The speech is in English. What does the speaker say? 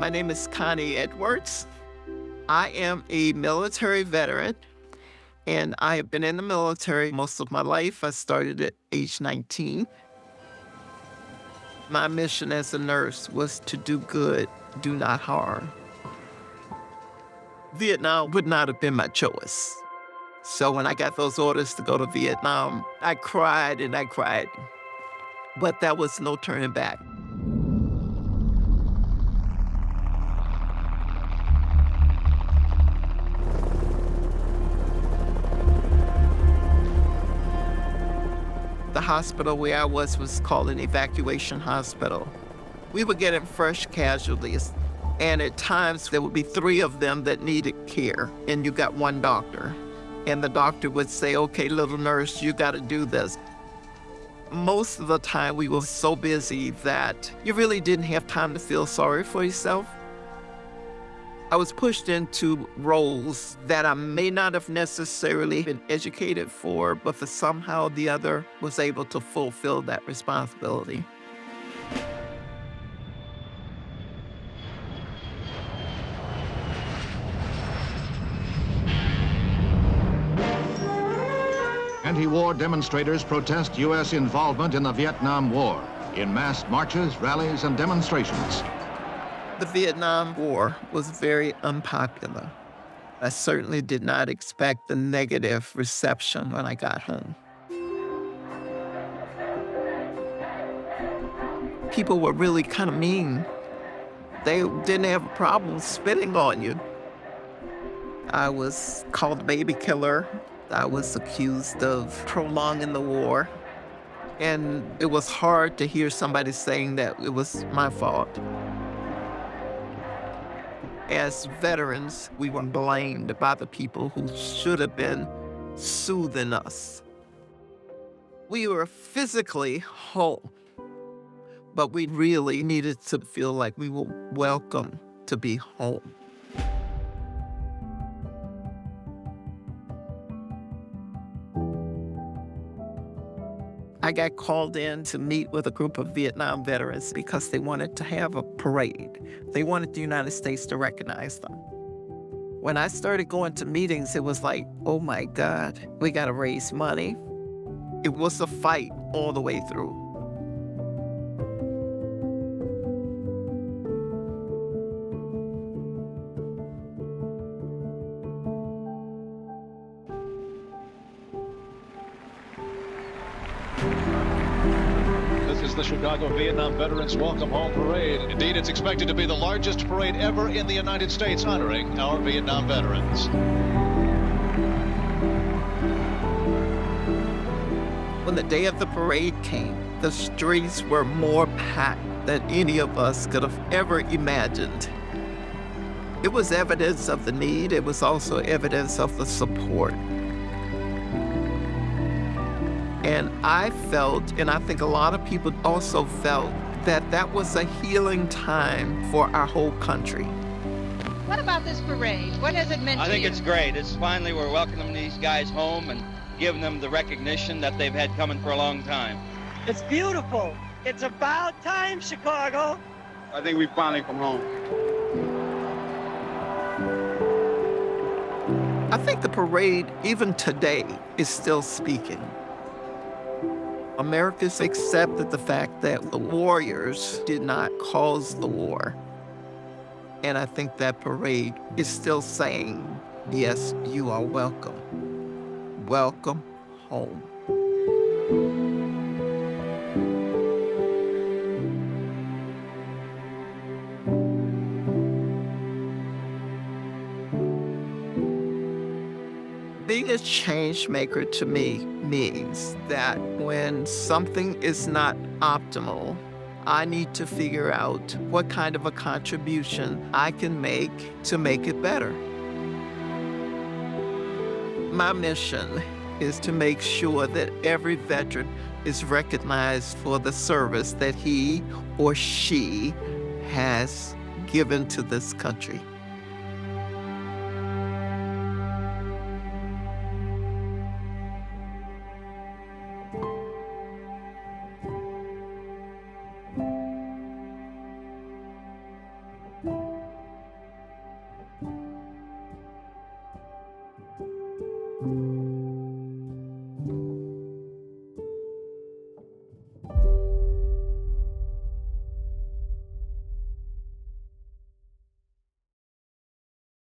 My name is Connie Edwards. I am a military veteran, and I have been in the military most of my life. I started at age 19. My mission as a nurse was to do good, do not harm. Vietnam would not have been my choice. So when I got those orders to go to Vietnam, I cried and I cried. But there was no turning back. The hospital where I was called an evacuation hospital. We were getting fresh casualties, and at times there would be 3 of them that needed care, and you got 1 doctor. And the doctor would say, okay, little nurse, you gotta do this. Most of the time we were so busy that you really didn't have time to feel sorry for yourself. I was pushed into roles that I may not have necessarily been educated for, but for somehow or the other was able to fulfill that responsibility. Anti-war demonstrators protest U.S. involvement in the Vietnam War in mass marches, rallies, and demonstrations. The Vietnam War was very unpopular. I certainly did not expect the negative reception when I got home. People were really kind of mean. They didn't have a problem spitting on you. I was called a baby killer. I was accused of prolonging the war. And it was hard to hear somebody saying that it was my fault. As veterans, we were blamed by the people who should have been soothing us. We were physically whole, but we really needed to feel like we were welcome to be home. I got called in to meet with a group of Vietnam veterans because they wanted to have a parade. They wanted the United States to recognize them. When I started going to meetings, it was like, oh my God, we gotta raise money. It was a fight all the way through. The Chicago Vietnam Veterans Welcome Home Parade. Indeed, it's expected to be the largest parade ever in the United States honoring our Vietnam veterans. When the day of the parade came, the streets were more packed than any of us could have ever imagined. It was evidence of the need. It was also evidence of the support. And I felt, and I think a lot of people also felt, that that was a healing time for our whole country. What about this parade? What has it meant to you? I think it's great. It's finally we're welcoming these guys home and giving them the recognition that they've had coming for a long time. It's beautiful. It's about time, Chicago. I think we finally come home. I think the parade, even today, is still speaking. Americans accepted the fact that the warriors did not cause the war. And I think that parade is still saying, yes, you are welcome. Welcome home. Being a change maker to me means that when something is not optimal, I need to figure out what kind of a contribution I can make to make it better. My mission is to make sure that every veteran is recognized for the service that he or she has given to this country.